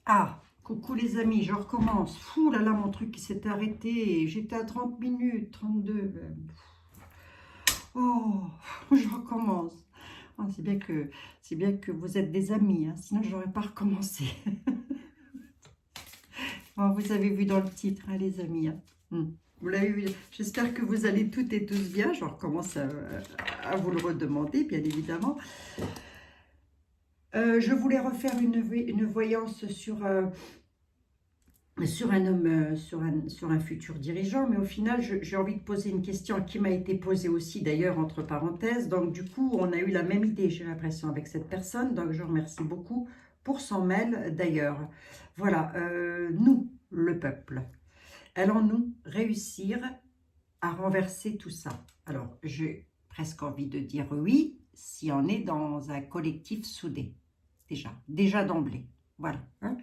Ah, coucou les amis, je recommence. Fou là là, mon truc qui s'est arrêté. J'étais à 30 minutes, 32. Oh, je recommence. Ah, c'est bien que vous êtes des amis, hein, sinon je n'aurais pas recommencé. Oh, vous avez vu dans le titre, hein, les amis. Hein. Vous l'avez vu. J'espère que vous allez toutes et tous bien. Je recommence à vous le redemander, bien évidemment. Je voulais refaire une voyance sur un homme, sur un futur dirigeant, mais au final, j'ai envie de poser une question qui m'a été posée aussi, d'ailleurs, entre parenthèses. Donc, du coup, on a eu la même idée, j'ai l'impression, avec cette personne. Donc, je remercie beaucoup pour son mail, d'ailleurs. Voilà, nous, le peuple, allons-nous réussir à renverser tout ça? Alors, j'ai presque envie de dire oui, si on est dans un collectif soudé, déjà d'emblée. Voilà. Hein.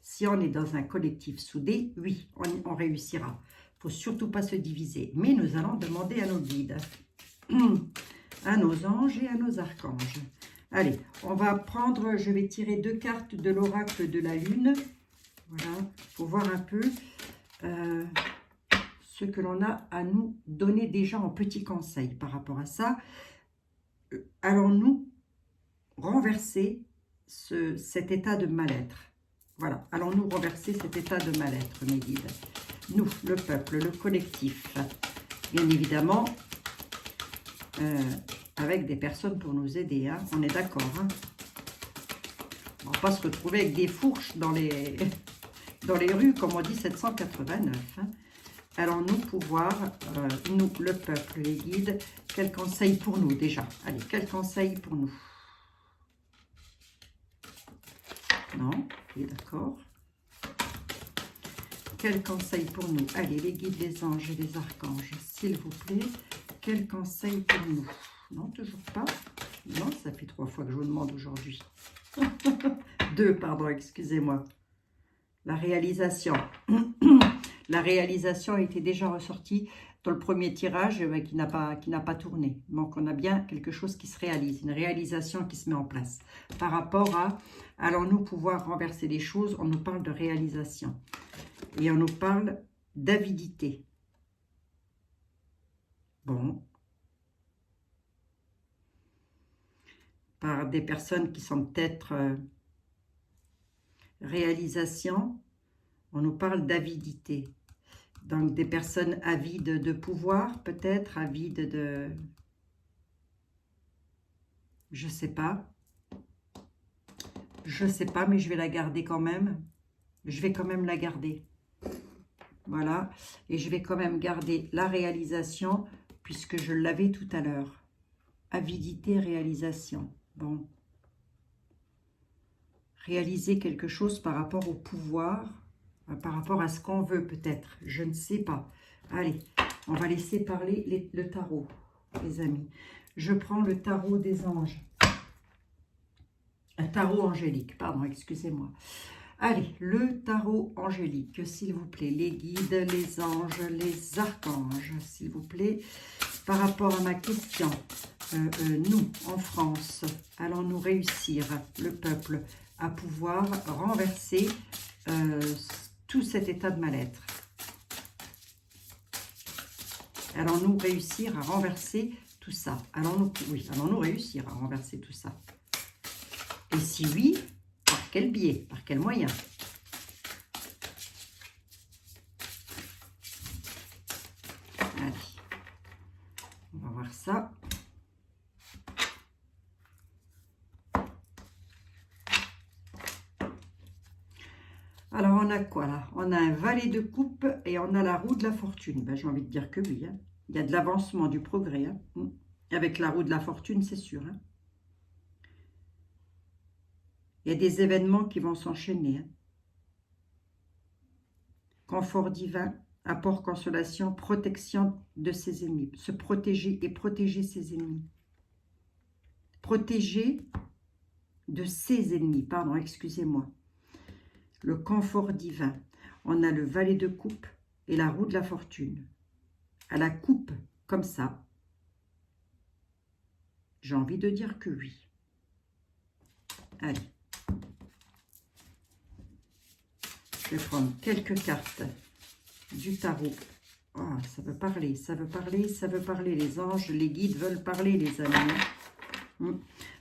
Si on est dans un collectif soudé, oui, on réussira. Il ne faut surtout pas se diviser. Mais nous allons demander à nos guides, à nos anges et à nos archanges. Allez, on va prendre, je vais tirer 2 cartes de l'oracle de la Lune. Voilà, pour voir un peu ce que l'on a à nous donner déjà en petits conseils par rapport à ça. Allons-nous renverser cet état de mal-être? Voilà, allons-nous renverser cet état de mal-être, mes guides? Nous, le peuple, le collectif, bien évidemment, avec des personnes pour nous aider, hein, on est d'accord. Hein, on ne va pas se retrouver avec des fourches dans les rues, comme on dit 789. Hein. Allons-nous pouvoir, nous, le peuple, les guides, quel conseil pour nous déjà? Allez, quel conseil pour nous? Non, oui, d'accord. Quel conseil pour nous? Allez, les guides, les anges et les archanges, s'il vous plaît. Quel conseil pour nous? Non, toujours pas. Non, ça fait 3 fois que je vous demande aujourd'hui. 2, pardon, excusez-moi. La réalisation. La réalisation était déjà ressortie dans le premier tirage qui n'a pas tourné. Donc, on a bien quelque chose qui se réalise, une réalisation qui se met en place. Par rapport à, allons-nous pouvoir renverser les choses? On nous parle de réalisation. Et on nous parle d'avidité. Bon. Par des personnes qui sont peut-être réalisation, on nous parle d'avidité. Donc des personnes avides de pouvoir, peut-être, avides de... Je sais pas. Je sais pas, mais je vais la garder quand même. Je vais quand même la garder. Voilà. Et je vais quand même garder la réalisation, puisque je l'avais tout à l'heure. Avidité, réalisation. Bon. Réaliser quelque chose par rapport au pouvoir, par rapport à ce qu'on veut peut-être, je ne sais pas. Allez, on va laisser parler le tarot, les amis. Je prends le tarot des anges. Un tarot angélique, pardon, excusez-moi. Allez, le tarot angélique, s'il vous plaît. Les guides, les anges, les archanges, s'il vous plaît. Par rapport à ma question, nous, en France, allons-nous réussir, le peuple, à pouvoir renverser tout cet état de mal-être? Allons-nous réussir à renverser tout ça? Oui, allons-nous réussir à renverser tout ça? Et si oui, par quel biais? Par quel moyen? Allez, on va voir ça. Alors, on a quoi là? On a un valet de coupe et on a la roue de la fortune. Ben, j'ai envie de dire que oui. Hein. Il y a de l'avancement, du progrès. Hein. Avec la roue de la fortune, c'est sûr. Hein. Il y a des événements qui vont s'enchaîner. Hein. Confort divin, apport, consolation, protection de ses ennemis. Se protéger et protéger ses ennemis. Protéger de ses ennemis. Pardon, excusez-moi. Le confort divin. On a le valet de coupe et la roue de la fortune. À la coupe, comme ça, j'ai envie de dire que oui. Allez. Je vais prendre quelques cartes du tarot. Ah, ça veut parler, ça veut parler, ça veut parler. Les anges, les guides veulent parler, les amis.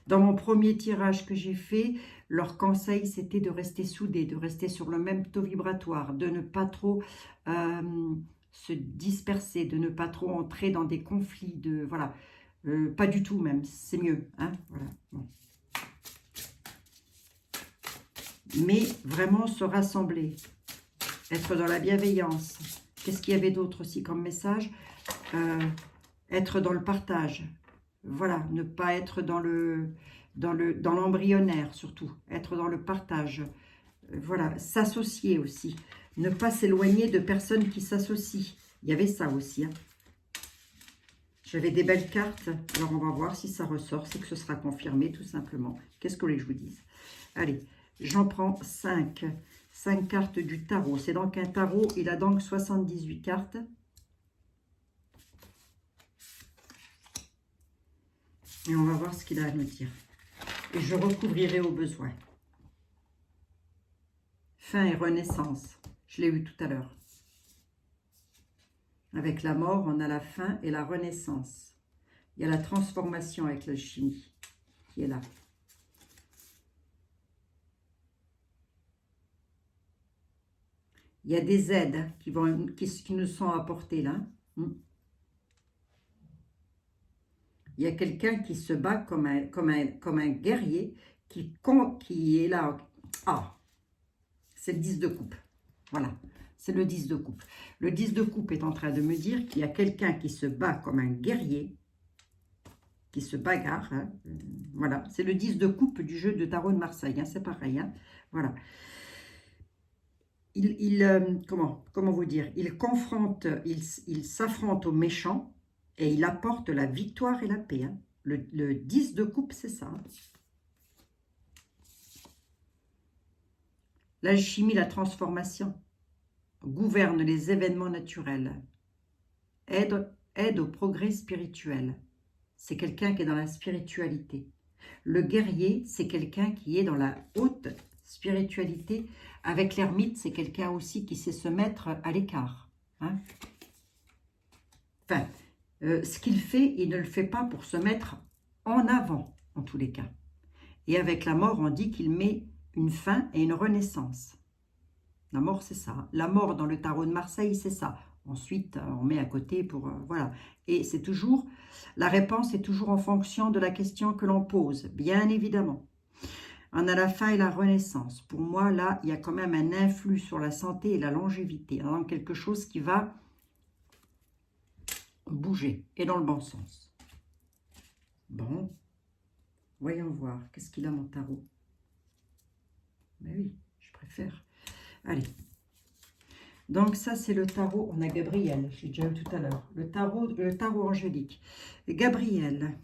Dans mon premier tirage que j'ai fait, leur conseil, c'était de rester soudés, de rester sur le même taux vibratoire, de ne pas trop se disperser, de ne pas trop entrer dans des conflits, voilà, pas du tout même, c'est mieux, hein, voilà. Bon. Mais vraiment se rassembler, être dans la bienveillance. Qu'est-ce qu'il y avait d'autre aussi comme message? Être dans le partage. Voilà, ne pas être dans l'embryonnaire surtout, être dans le partage. Voilà, s'associer aussi. Ne pas s'éloigner de personnes qui s'associent. Il y avait ça aussi. Hein. J'avais des belles cartes. Alors, on va voir si ça ressort. C'est que ce sera confirmé, tout simplement. Qu'est-ce que vous voulez que je vous dise? Allez, j'en prends 5. 5 cartes du tarot. C'est donc un tarot. Il a donc 78 cartes. Et on va voir ce qu'il a à nous dire. Et je recouvrirai au besoin. Fin et renaissance. Je l'ai eu tout à l'heure. Avec la mort, on a la fin et la renaissance. Il y a la transformation avec l'alchimie qui est là. Il y a des aides qui nous sont apportées là. Il y a quelqu'un qui se bat comme un guerrier qui est là. Ah, c'est le 10 de coupe. Voilà, c'est le 10 de coupe. Le 10 de coupe est en train de me dire qu'il y a quelqu'un qui se bat comme un guerrier, qui se bagarre. Hein. Voilà, c'est le 10 de coupe du jeu de tarot de Marseille. Hein, c'est pareil. Hein. Voilà. Comment vous dire? Il confronte, il s'affronte aux méchants et il apporte la victoire et la paix. Hein. Le 10 de coupe, c'est ça. Hein. L'alchimie, la transformation, gouverne les événements naturels, aide au progrès spirituel. C'est quelqu'un qui est dans la spiritualité. Le guerrier, c'est quelqu'un qui est dans la haute spiritualité. Avec l'ermite, c'est quelqu'un aussi qui sait se mettre à l'écart. Hein. Enfin, ce qu'il fait, il ne le fait pas pour se mettre en avant, en tous les cas. Et avec la mort, on dit qu'il met une fin et une renaissance. La mort, c'est ça. La mort dans le tarot de Marseille, c'est ça. Ensuite, on met à côté pour... voilà. Et c'est toujours... La réponse est toujours en fonction de la question que l'on pose, bien évidemment. On a la fin et la renaissance. Pour moi, là, il y a quand même un influx sur la santé et la longévité. Donc, quelque chose qui va bouger et dans le bon sens. Bon. Voyons voir. Qu'est-ce qu'il a, mon tarot? Mais oui, je préfère. Allez. Donc, ça, c'est le tarot. On a Gabriel, j'ai déjà eu tout à l'heure. Le tarot angélique. Gabriel,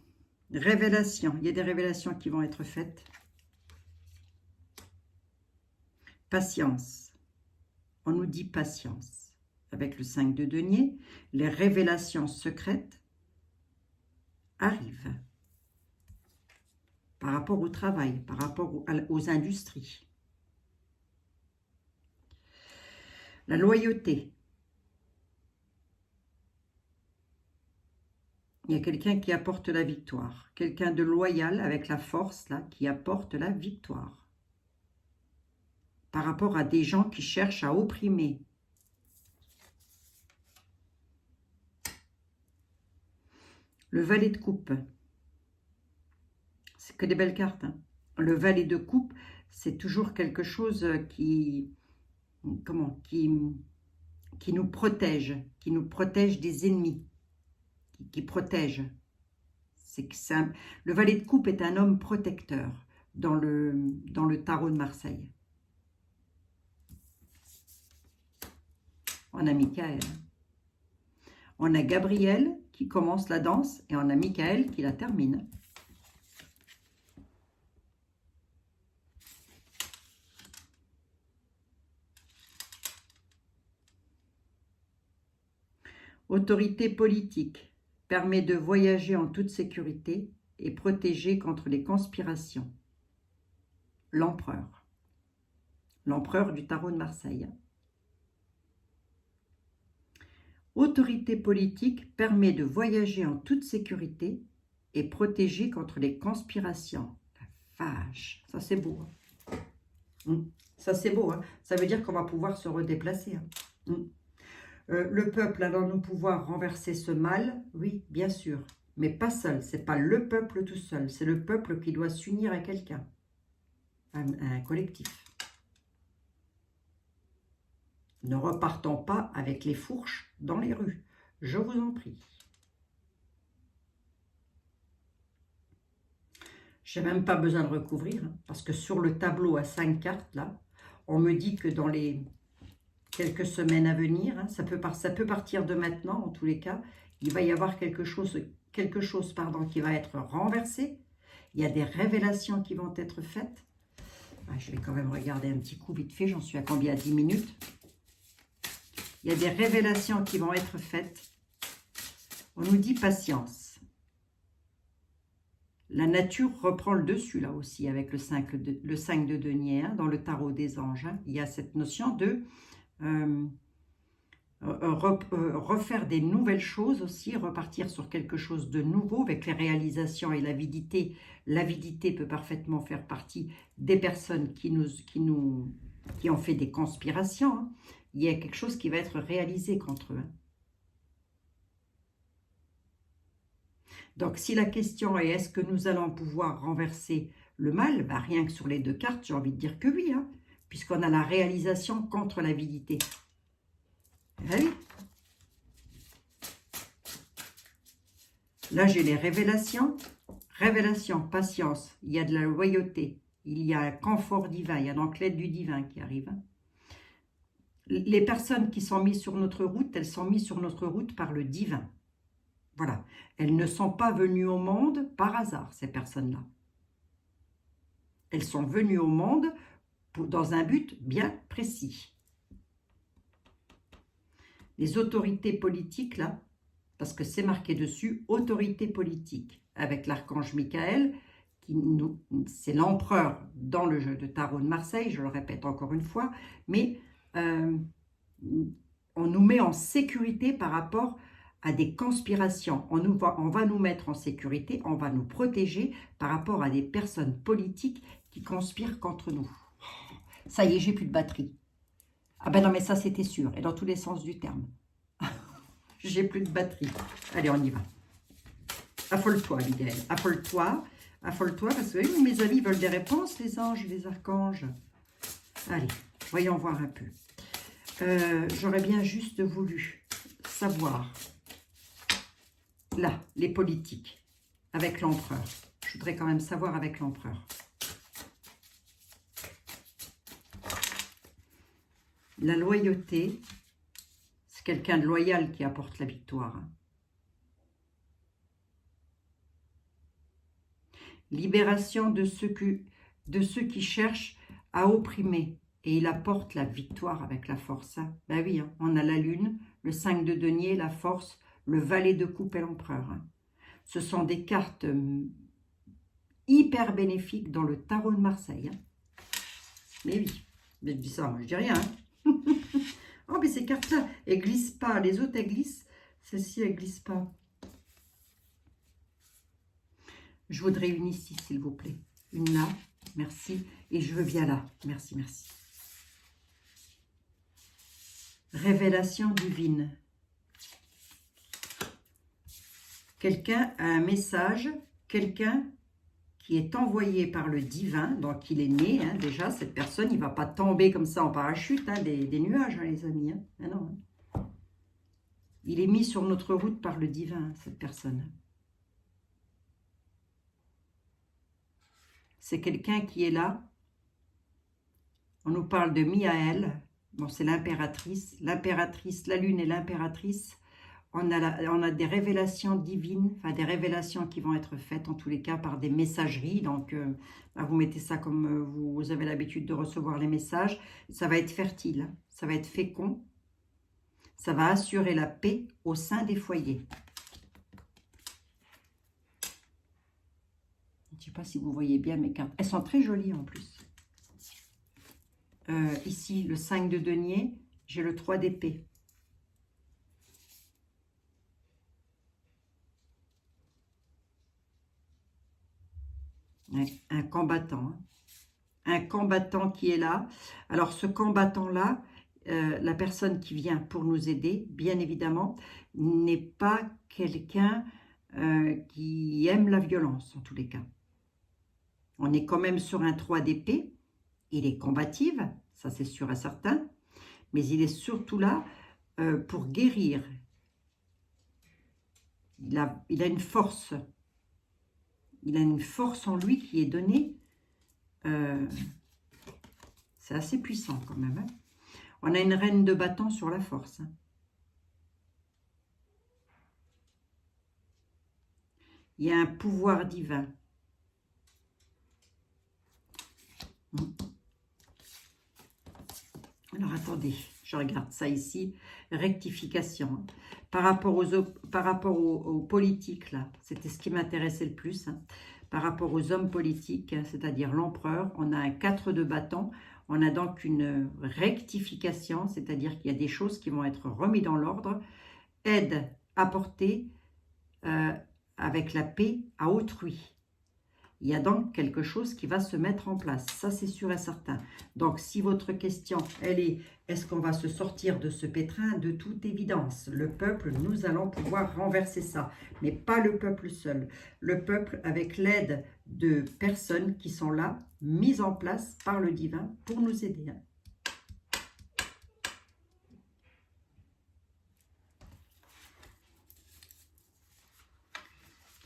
révélation. Il y a des révélations qui vont être faites. Patience. On nous dit patience. Avec le 5 de denier, les révélations secrètes arrivent. Par rapport au travail, par rapport aux industries. La loyauté. Il y a quelqu'un qui apporte la victoire. Quelqu'un de loyal avec la force là qui apporte la victoire. Par rapport à des gens qui cherchent à opprimer. Le valet de coupe. C'est que des belles cartes. Hein. Le valet de coupe, c'est toujours quelque chose qui nous protège des ennemis, qui protège. Le valet de coupe est un homme protecteur dans le tarot de Marseille. On a Michael. On a Gabriel qui commence la danse et on a Michael qui la termine. Autorité politique permet de voyager en toute sécurité et protéger contre les conspirations. L'empereur. l'empereur du tarot de Marseille. Autorité politique permet de voyager en toute sécurité et protéger contre les conspirations. La vache, ça c'est beau. Hein. Ça c'est beau, hein. Ça veut dire qu'on va pouvoir se redéplacer. Hein. Le peuple allons-nous pouvoir renverser ce mal? Oui, bien sûr, mais pas seul. C'est pas le peuple tout seul, c'est le peuple qui doit s'unir à quelqu'un, un collectif. Ne repartons pas avec les fourches dans les rues, je vous en prie. Je n'ai même pas besoin de recouvrir, hein, parce que sur le tableau à 5 cartes, là, on me dit que dans les quelques semaines à venir, hein, ça peut partir de maintenant, en tous les cas, il va y avoir quelque chose qui va être renversé. Il y a des révélations qui vont être faites. Ah, je vais quand même regarder un petit coup vite fait, j'en suis à combien? 10 minutes. Il y a des révélations qui vont être faites. On nous dit patience. La nature reprend le dessus là aussi avec le 5 de denier, hein, dans le tarot des anges. Hein. Il y a cette notion de refaire des nouvelles choses aussi, repartir sur quelque chose de nouveau avec les réalisations et l'avidité. L'avidité peut parfaitement faire partie des personnes qui ont fait des conspirations. Hein. Il y a quelque chose qui va être réalisé contre eux. Hein. Donc, si la question est, est-ce que nous allons pouvoir renverser le mal? Ben, rien que sur les 2 cartes, j'ai envie de dire que oui, hein, puisqu'on a la réalisation contre l'avidité. Ben oui. Là, j'ai les révélations. Révélation, patience, il y a de la loyauté, il y a un confort divin, il y a donc l'aide du divin qui arrive. Hein. Les personnes qui sont mises sur notre route, elles sont mises sur notre route par le divin. Voilà. Elles ne sont pas venues au monde par hasard, ces personnes-là. Elles sont venues au monde dans un but bien précis. Les autorités politiques, là, parce que c'est marqué dessus, autorité politique, avec l'archange Michael, c'est l'empereur dans le jeu de tarot de Marseille, je le répète encore une fois, mais on nous met en sécurité par rapport à des conspirations. On va nous mettre en sécurité, on va nous protéger par rapport à des personnes politiques qui conspirent contre nous. Ça y est, j'ai plus de batterie. Ah ben non, mais ça c'était sûr, et dans tous les sens du terme. J'ai plus de batterie. Allez, on y va. Affole-toi, Abigail. Affole-toi. Affole-toi, parce que oui, mes amis veulent des réponses, les anges, les archanges. Allez, voyons voir un peu. J'aurais bien juste voulu savoir, là, les politiques, avec l'empereur. Je voudrais quand même savoir avec l'empereur. La loyauté, c'est quelqu'un de loyal qui apporte la victoire. Libération de ceux qui cherchent à opprimer. Et il apporte la victoire avec la force. Hein. Ben oui, hein, on a la lune, le 5 de denier, la force, le valet de coupe et l'empereur. Hein. Ce sont des cartes hyper bénéfiques dans le tarot de Marseille. Hein. Mais oui, mais je dis ça, moi je dis rien. Hein. Oh, mais ces cartes-là, elles ne glissent pas. Les autres, elles glissent. Celle-ci, elle ne glisse pas. Je voudrais une ici, s'il vous plaît. Une là, merci. Et je veux bien là. Merci, merci. Révélation divine. Quelqu'un a un message, quelqu'un qui est envoyé par le divin, donc il est né, hein, déjà, cette personne, il ne va pas tomber comme ça en parachute, hein, des nuages, hein, les amis. Hein. Ah non, hein. Il est mis sur notre route par le divin, cette personne. C'est quelqu'un qui est là. On nous parle de Miaël. Bon, c'est l'impératrice. L'impératrice, la lune est l'impératrice. On a des révélations divines, enfin des révélations qui vont être faites en tous les cas par des messageries. Donc, vous mettez ça comme vous avez l'habitude de recevoir les messages. Ça va être fertile, ça va être fécond. Ça va assurer la paix au sein des foyers. Je ne sais pas si vous voyez bien mes cartes. Elles sont très jolies en plus. ici le 5 de denier, j'ai le 3 d'épée. Ouais, un combattant. Hein. Un combattant qui est là. Alors, ce combattant-là, la personne qui vient pour nous aider, bien évidemment, n'est pas quelqu'un qui aime la violence, en tous les cas. On est quand même sur un 3 d'épée. Il est combatif, ça c'est sûr et certain, mais il est surtout là pour guérir. Il a une force. Il a une force en lui qui est donnée. C'est assez puissant quand même. Hein. On a une reine de bâton sur la force. Hein. Il y a un pouvoir divin. Alors, attendez, je regarde ça ici. Rectification. Par rapport aux politiques, là, c'était ce qui m'intéressait le plus. Hein. Par rapport aux hommes politiques, c'est-à-dire l'empereur, on a un 4 de bâton. On a donc une rectification, c'est-à-dire qu'il y a des choses qui vont être remises dans l'ordre. Aide apportée avec la paix à autrui. Il y a donc quelque chose qui va se mettre en place. Ça, c'est sûr et certain. Donc, si votre question, elle est, est-ce qu'on va se sortir de ce pétrin? De toute évidence, le peuple, nous allons pouvoir renverser ça. Mais pas le peuple seul. Le peuple avec l'aide de personnes qui sont là, mises en place par le divin pour nous aider.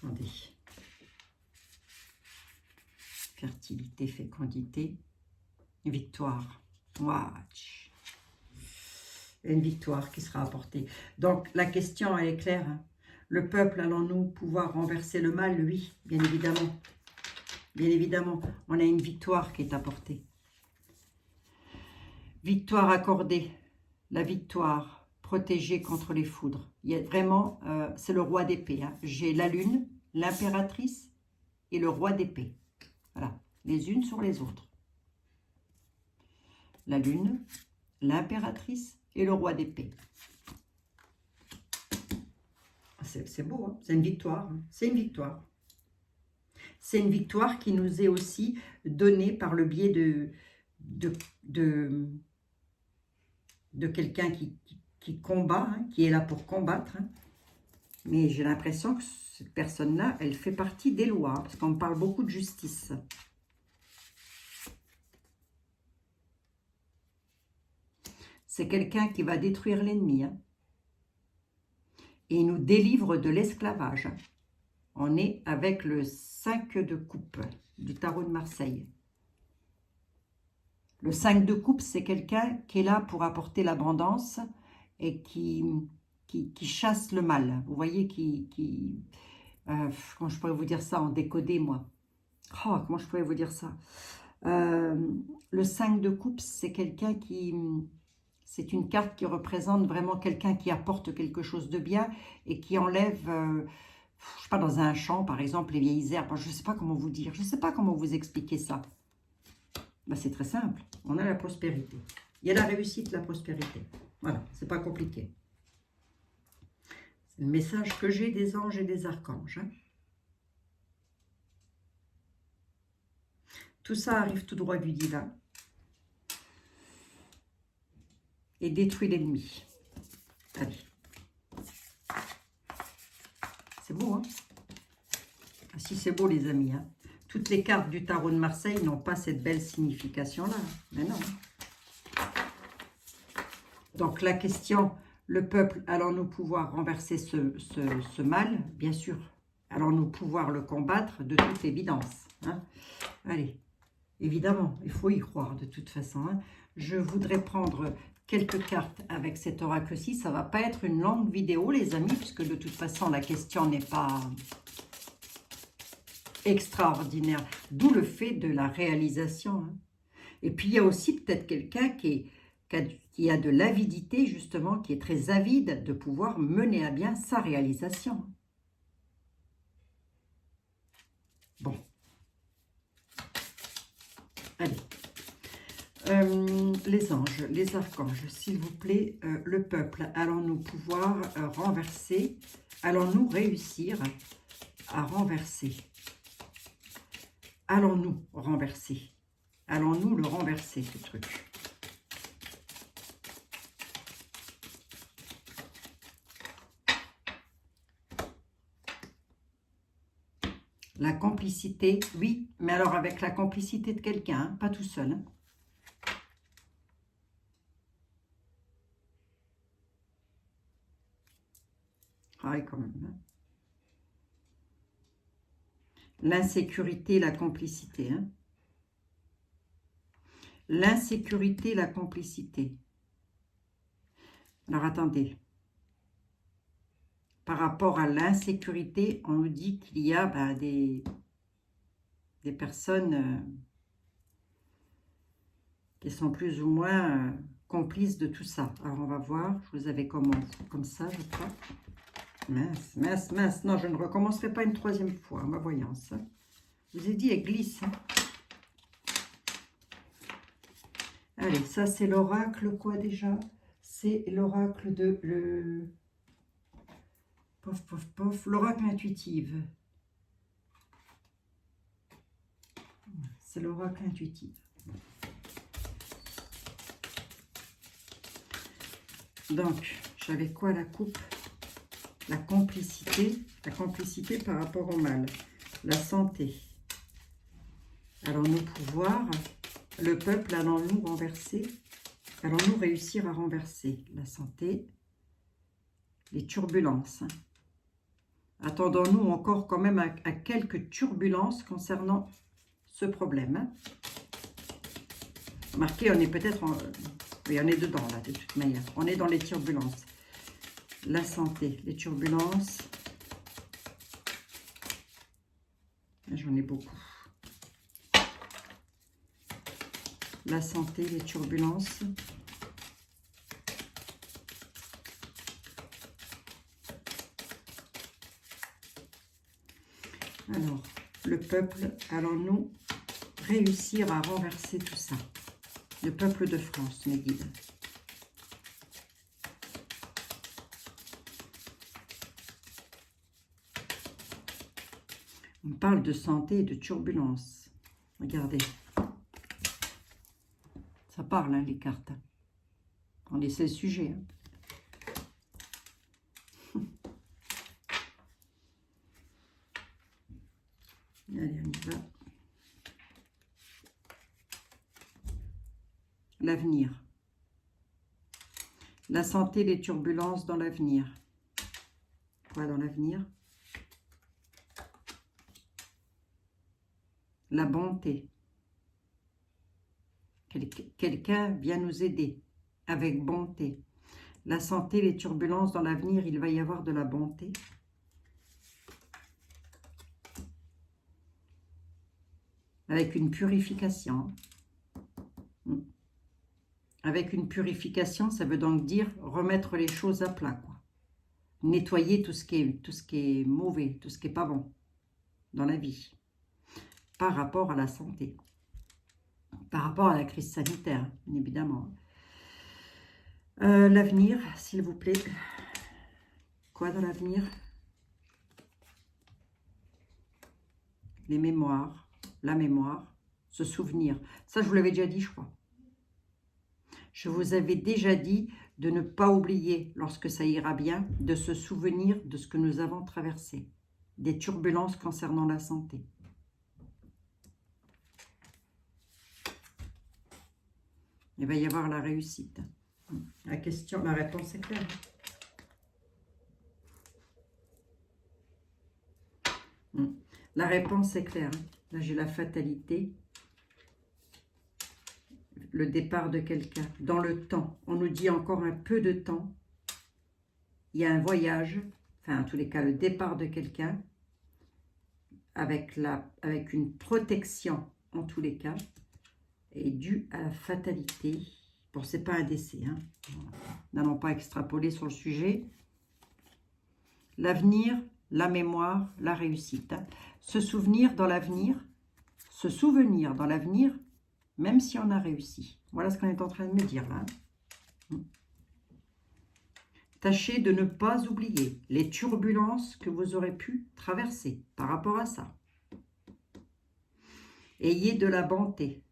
Attendez. Fertilité, fécondité, victoire. Watch. Une victoire qui sera apportée. Donc, la question, elle est claire. Hein. Le peuple, allons-nous pouvoir renverser le mal? Oui, bien évidemment. Bien évidemment, on a une victoire qui est apportée. Victoire accordée. La victoire protégée contre les foudres. Il y a vraiment, c'est le roi d'épée. Hein. J'ai la lune, l'impératrice et le roi d'épée. Voilà, les unes sur les autres. La lune, l'impératrice et le roi d'épée. C'est beau, hein, c'est une victoire. Hein, c'est une victoire. C'est une victoire qui nous est aussi donnée par le biais de quelqu'un qui combat, hein, qui est là pour combattre. Hein. Mais j'ai l'impression que cette personne-là, elle fait partie des lois, parce qu'on parle beaucoup de justice. C'est quelqu'un qui va détruire l'ennemi. Hein. Et il nous délivre de l'esclavage. Hein. On est avec le 5 de coupe du tarot de Marseille. Le 5 de coupe, c'est quelqu'un qui est là pour apporter l'abondance et qui chasse le mal. Vous voyez, comment je pourrais vous dire ça en décodé, moi? Oh, comment je pourrais vous dire ça? Le 5 de coupe, c'est quelqu'un qui... C'est une carte qui représente vraiment quelqu'un qui apporte quelque chose de bien et qui enlève, je sais pas, dans un champ, par exemple, les vieilles herbes. Je ne sais pas comment vous dire, je ne sais pas comment vous expliquer ça. Ben, c'est très simple, on a la prospérité. Il y a la réussite, la prospérité. Voilà, c'est pas compliqué. C'est le message que j'ai des anges et des archanges. Hein. Tout ça arrive tout droit du divin. Et détruit l'ennemi. Allez. C'est beau, hein? Ah, si c'est beau, les amis. Hein? Toutes les cartes du tarot de Marseille n'ont pas cette belle signification-là. Mais non. Donc, la question, le peuple, allons-nous pouvoir renverser ce mal? Bien sûr. Allons-nous pouvoir le combattre? De toute évidence. Hein? Allez. Évidemment, il faut y croire de toute façon. Hein? Je voudrais prendre quelques cartes avec cet oracle-ci. Ça ne va pas être une longue vidéo, les amis, puisque de toute façon, la question n'est pas extraordinaire. D'où le fait de la réalisation. Hein. Et puis, il y a aussi peut-être quelqu'un qui a de l'avidité, justement, qui est très avide de pouvoir mener à bien sa réalisation. Bon. Allez. Les anges, les archanges, s'il vous plaît, le peuple, allons-nous pouvoir renverser, allons-nous réussir à renverser? Allons-nous renverser? Allons-nous le renverser, ce truc? La complicité, oui, mais alors avec la complicité de quelqu'un, hein, pas tout seul. Hein. Ah oui, quand même. Hein. L'insécurité, la complicité. Hein. L'insécurité, la complicité. Alors, attendez. Par rapport à l'insécurité, on nous dit qu'il y a des personnes qui sont plus ou moins complices de tout ça. Alors, on va voir. Je vous avais comme ça, je crois. Mince, mince, mince. Non, je ne recommencerai pas une troisième fois, ma voyance. Je vous ai dit, elle glisse. Hein. Allez, ça, c'est l'oracle, quoi, déjà? C'est l'oracle de... Pof, pof, pof. L'oracle intuitive. C'est l'oracle intuitive. Donc, j'avais quoi la coupe? La complicité par rapport au mal. La santé. Allons-nous pouvoir, le peuple, allons-nous renverser? Allons-nous réussir à renverser la santé? Les turbulences. Hein. Attendons-nous encore quand même à quelques turbulences concernant ce problème. Hein. Marqué, on est peut-être en... Oui, on est dedans, là, de toute manière. On est dans les turbulences. La santé, les turbulences. J'en ai beaucoup. La santé, les turbulences. Alors, le peuple, allons-nous réussir à renverser tout ça? Le peuple de France, mes guides. On parle de santé et de turbulence. Regardez. Ça parle, hein, les cartes. On essaie le sujet. Hein. Allez, on y va. L'avenir. La santé, les turbulences dans l'avenir. Quoi dans l'avenir? La bonté. Quelqu'un vient nous aider avec bonté. La santé, les turbulences dans l'avenir, il va y avoir de la bonté. Avec une purification. Avec une purification, ça veut donc dire remettre les choses à plat, quoi. Nettoyer tout ce qui est mauvais, tout ce qui n'est pas bon dans la vie. Par rapport à la santé. Par rapport à la crise sanitaire, bien évidemment. L'avenir, s'il vous plaît. Quoi dans l'avenir? Les mémoires, la mémoire, se souvenir. Ça, je vous l'avais déjà dit, je crois. Je vous avais déjà dit de ne pas oublier, lorsque ça ira bien, de se souvenir de ce que nous avons traversé. Des turbulences concernant la santé. Il va y avoir la réussite. La question, la réponse est claire. La réponse est claire. Là, j'ai la fatalité. Le départ de quelqu'un. Dans le temps. On nous dit encore un peu de temps. Il y a un voyage. Enfin, en tous les cas, le départ de quelqu'un. Avec une protection, en tous les cas. Et dû à la fatalité. Bon, c'est pas un décès. Hein. N'allons pas extrapoler sur le sujet. L'avenir, la mémoire, la réussite. Hein. Se souvenir dans l'avenir, même si on a réussi. Voilà ce qu'on est en train de me dire là. Tâchez de ne pas oublier les turbulences que vous aurez pu traverser par rapport à ça. Ayez de la bonté.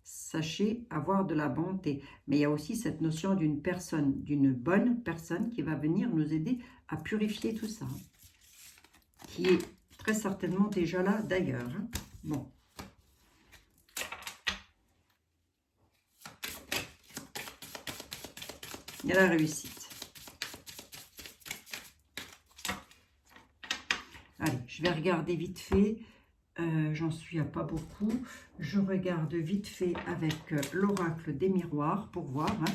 Sachez avoir de la bonté. Mais il y a aussi cette notion d'une personne, d'une bonne personne qui va venir nous aider à purifier tout ça. Qui est très certainement déjà là d'ailleurs. Bon. Il y a la réussite. Allez, je vais regarder vite fait. J'en suis à pas beaucoup. Je regarde vite fait avec l'oracle des miroirs pour voir. Hein.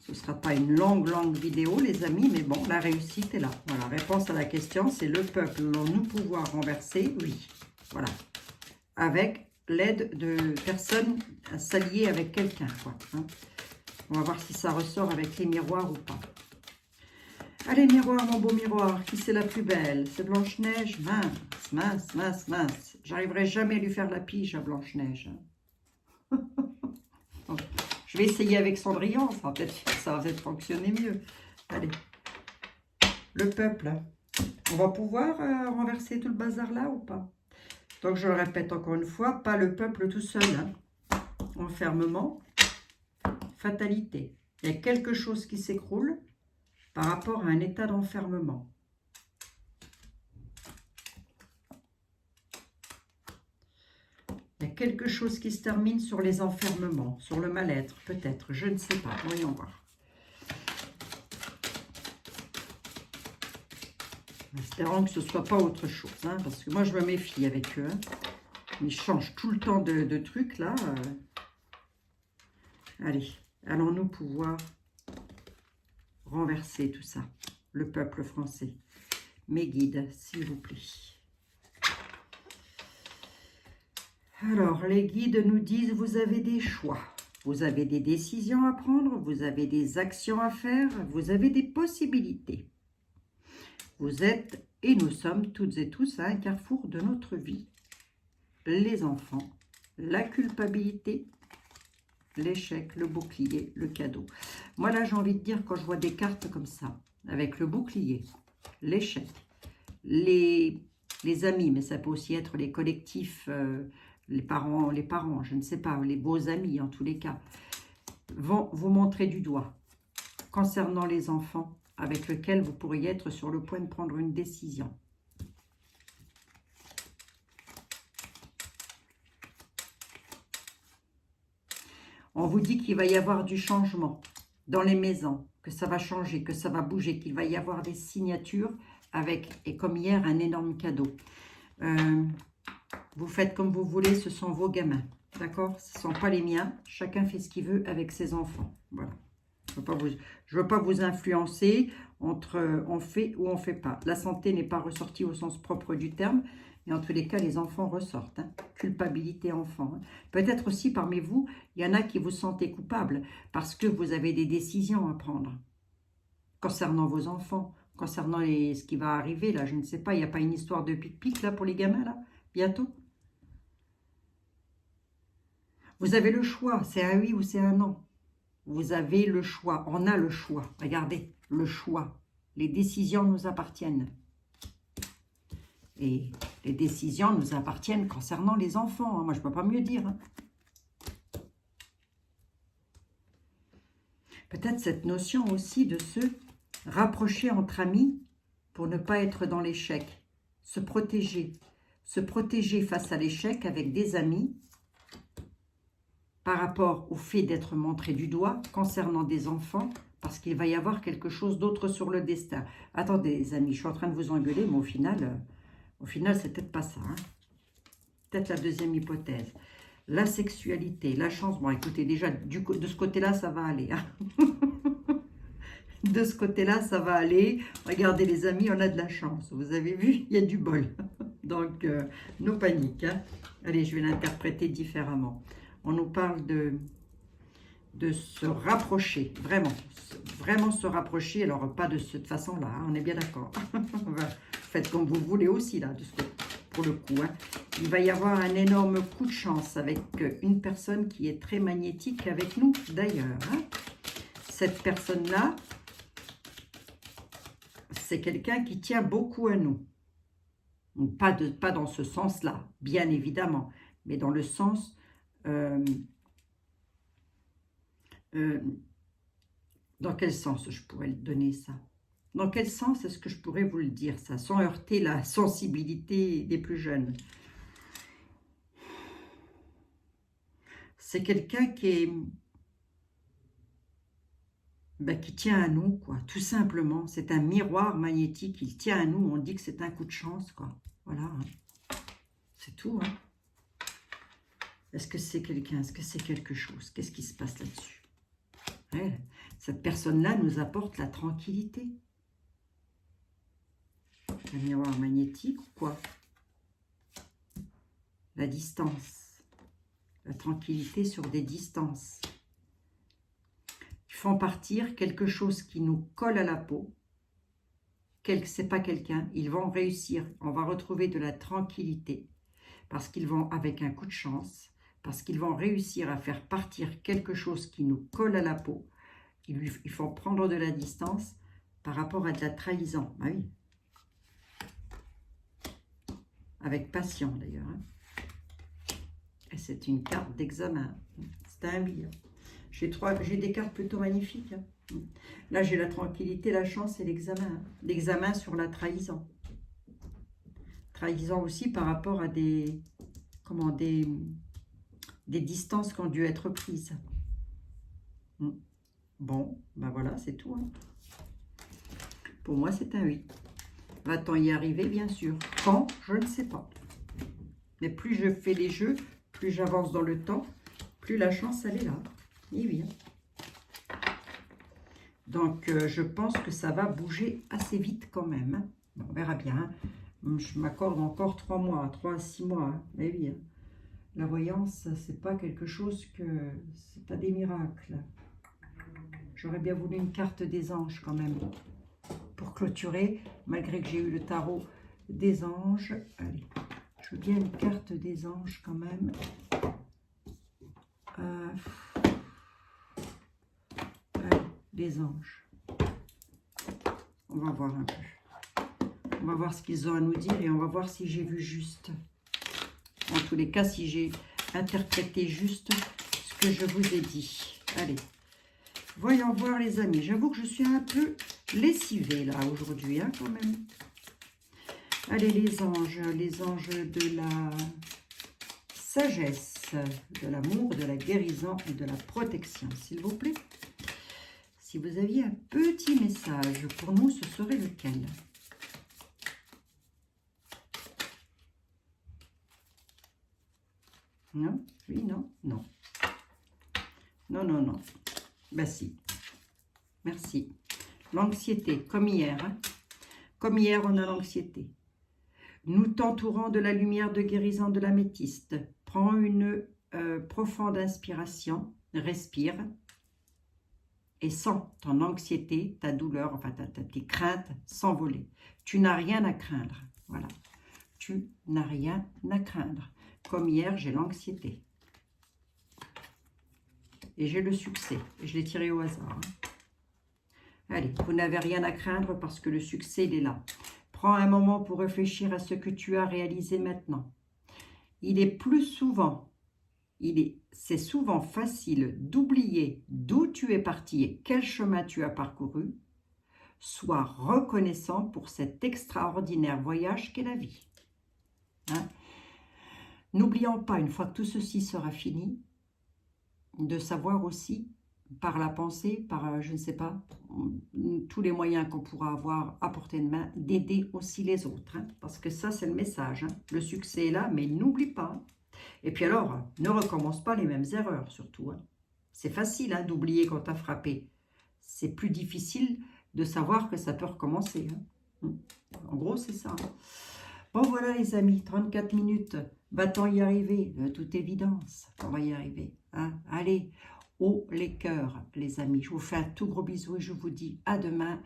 Ce ne sera pas une longue vidéo, les amis, mais bon, la réussite est là. Voilà, réponse à la question, c'est le peuple. Allons-nous pouvoir renverser? Oui. Voilà. Avec l'aide de personnes à s'allier avec quelqu'un, quoi. Hein. On va voir si ça ressort avec les miroirs ou pas. Allez, miroir, mon beau miroir, qui c'est la plus belle? C'est Blanche-Neige? Mince, mince, mince, mince. J'arriverai jamais à lui faire la pige à Blanche-Neige. Je vais essayer avec Cendrillon, ça va peut-être fonctionner mieux. Allez, le peuple. On va pouvoir renverser tout le bazar là ou pas? Donc, je le répète encore une fois, pas le peuple tout seul. Hein. Enfermement, fatalité. Il y a quelque chose qui s'écroule par rapport à un état d'enfermement. Il y a quelque chose qui se termine sur les enfermements, sur le mal-être, peut-être, je ne sais pas. Voyons voir. Espérons que ce ne soit pas autre chose, hein, parce que moi, je me méfie avec eux. Hein. Ils changent tout le temps de trucs, là. Allez, allons-nous pouvoir renverser tout ça, le peuple français. Mes guides, s'il vous plaît. Alors, les guides nous disent, vous avez des choix, vous avez des décisions à prendre, vous avez des actions à faire, vous avez des possibilités. Vous êtes, et nous sommes toutes et tous à un carrefour de notre vie. Les enfants, la culpabilité, l'échec, le bouclier, le cadeau. Moi, là, j'ai envie de dire, quand je vois des cartes comme ça, avec le bouclier, l'échec, les amis, mais ça peut aussi être les collectifs, les parents, je ne sais pas, les beaux amis, en tous les cas, vont vous montrer du doigt concernant les enfants avec lesquels vous pourriez être sur le point de prendre une décision. On vous dit qu'il va y avoir du changement dans les maisons, que ça va changer, que ça va bouger, qu'il va y avoir des signatures avec, et comme hier, un énorme cadeau. Vous faites comme vous voulez, ce sont vos gamins, d'accord? Ce ne sont pas les miens, chacun fait ce qu'il veut avec ses enfants, voilà. Je veux pas vous influencer entre on fait ou on ne fait pas. La santé n'est pas ressortie au sens propre du terme, mais en tous les cas, les enfants ressortent. Hein. Culpabilité enfant. Hein. Peut-être aussi parmi vous, il y en a qui vous sentez coupable parce que vous avez des décisions à prendre concernant vos enfants, concernant ce qui va arriver. Là, je ne sais pas, il n'y a pas une histoire de pic-pic là pour les gamins, là, bientôt. Vous avez le choix, c'est un oui ou c'est un non. Vous avez le choix, on a le choix. Regardez, le choix. Les décisions nous appartiennent. Et les décisions nous appartiennent concernant les enfants. Hein. Moi, je ne peux pas mieux dire. Hein. Peut-être cette notion aussi de se rapprocher entre amis pour ne pas être dans l'échec. Se protéger. Se protéger face à l'échec avec des amis par rapport au fait d'être montré du doigt concernant des enfants, parce qu'il va y avoir quelque chose d'autre sur le destin. Attendez, les amis, je suis en train de vous engueuler, mais au final c'est peut-être pas ça. Hein. Peut-être la deuxième hypothèse. La sexualité, la chance. Bon, écoutez, déjà, de ce côté-là, ça va aller. Hein. De ce côté-là, ça va aller. Regardez, les amis, on a de la chance. Vous avez vu, il y a du bol. Donc, no panique. Hein. Allez, je vais l'interpréter différemment. On nous parle de se rapprocher, vraiment se rapprocher, alors pas de cette façon-là, hein, on est bien d'accord. Faites comme vous voulez aussi, là, pour le coup. Hein. Il va y avoir un énorme coup de chance avec une personne qui est très magnétique avec nous, d'ailleurs. Hein. Cette personne-là, c'est quelqu'un qui tient beaucoup à nous. Pas dans ce sens-là, bien évidemment, mais dans le sens... dans quel sens je pourrais le donner ça? Dans quel sens est-ce que je pourrais vous le dire ça, sans heurter la sensibilité des plus jeunes? C'est quelqu'un qui tient à nous, quoi, tout simplement. C'est un miroir magnétique, il tient à nous, on dit que c'est un coup de chance, quoi. Voilà, hein. C'est tout. Hein. Est-ce que c'est quelqu'un? Est-ce que c'est quelque chose? Qu'est-ce qui se passe là-dessus? Ouais, cette personne-là nous apporte la tranquillité. Un miroir magnétique ou quoi? La distance. La tranquillité sur des distances. Ils font partir quelque chose qui nous colle à la peau. C'est pas quelqu'un. Ils vont réussir. On va retrouver de la tranquillité. Parce qu'ils vont, avec un coup de chance, parce qu'ils vont réussir à faire partir quelque chose qui nous colle à la peau. Ils font prendre de la distance par rapport à de la trahison. Ah oui. Avec passion d'ailleurs. Hein. Et c'est une carte d'examen. C'est un livre. J'ai des cartes plutôt magnifiques. Hein. Là, j'ai la tranquillité, la chance et l'examen. Hein. L'examen sur la trahison. Trahison aussi par rapport à des distances qui ont dû être prises. Bon, ben voilà, c'est tout. Hein. Pour moi, c'est un oui. Va-t-on y arriver? Bien sûr. Quand? Je ne sais pas. Mais plus je fais les jeux, plus j'avance dans le temps, plus la chance, elle est là. Et oui. Donc, je pense que ça va bouger assez vite quand même. Hein. Bon, on verra bien. Hein. Je m'accorde encore 3 mois, 3 à 6 mois. Hein. Mais oui. Hein. La voyance, c'est pas quelque chose que... C'est pas des miracles. J'aurais bien voulu une carte des anges quand même. Pour clôturer, malgré que j'ai eu le tarot des anges. Allez, je veux bien une carte des anges quand même. Les anges. On va voir un peu. On va voir ce qu'ils ont à nous dire et on va voir si j'ai vu juste. En tous les cas, si j'ai interprété juste ce que je vous ai dit. Allez, voyons voir les amis. J'avoue que je suis un peu lessivée là aujourd'hui, hein, quand même. Allez, les anges de la sagesse, de l'amour, de la guérison et de la protection, s'il vous plaît. Si vous aviez un petit message pour nous, ce serait lequel? Non? Oui, non? Non. Non, non, non. Ben si. Merci. L'anxiété, comme hier. Hein? Comme hier, on a l'anxiété. Nous t'entourons de la lumière de guérison de l'améthyste. Prends une profonde inspiration, respire. Et sens ton anxiété, ta douleur, enfin tes craintes s'envoler. Tu n'as rien à craindre. Voilà. Tu n'as rien à craindre. Comme hier, j'ai l'anxiété. Et j'ai le succès. Je l'ai tiré au hasard. Hein. Allez, vous n'avez rien à craindre parce que le succès, il est là. Prends un moment pour réfléchir à ce que tu as réalisé maintenant. C'est souvent facile d'oublier d'où tu es parti et quel chemin tu as parcouru. Sois reconnaissant pour cet extraordinaire voyage qu'est la vie. Hein? N'oublions pas, une fois que tout ceci sera fini, de savoir aussi, par la pensée, par, je ne sais pas, tous les moyens qu'on pourra avoir à portée de main, d'aider aussi les autres. Hein? Parce que ça, c'est le message. Hein? Le succès est là, mais n'oublie pas. Et puis alors, ne recommence pas les mêmes erreurs, surtout. Hein. C'est facile hein, d'oublier quand tu as frappé. C'est plus difficile de savoir que ça peut recommencer. Hein. En gros, c'est ça. Bon, voilà les amis, 34 minutes. Va-t-on y arriver? De toute évidence, on va y arriver. Hein. Allez, haut les cœurs, les amis. Je vous fais un tout gros bisou et je vous dis à demain.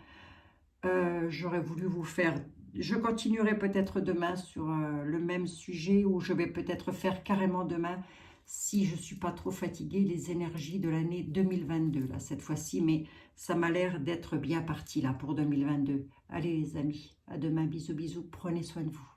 J'aurais voulu vous faire je continuerai peut-être demain sur le même sujet, ou je vais peut-être faire carrément demain, si je ne suis pas trop fatiguée, les énergies de l'année 2022, là, cette fois-ci. Mais ça m'a l'air d'être bien parti, là, pour 2022. Allez, les amis, à demain, bisous, bisous, prenez soin de vous.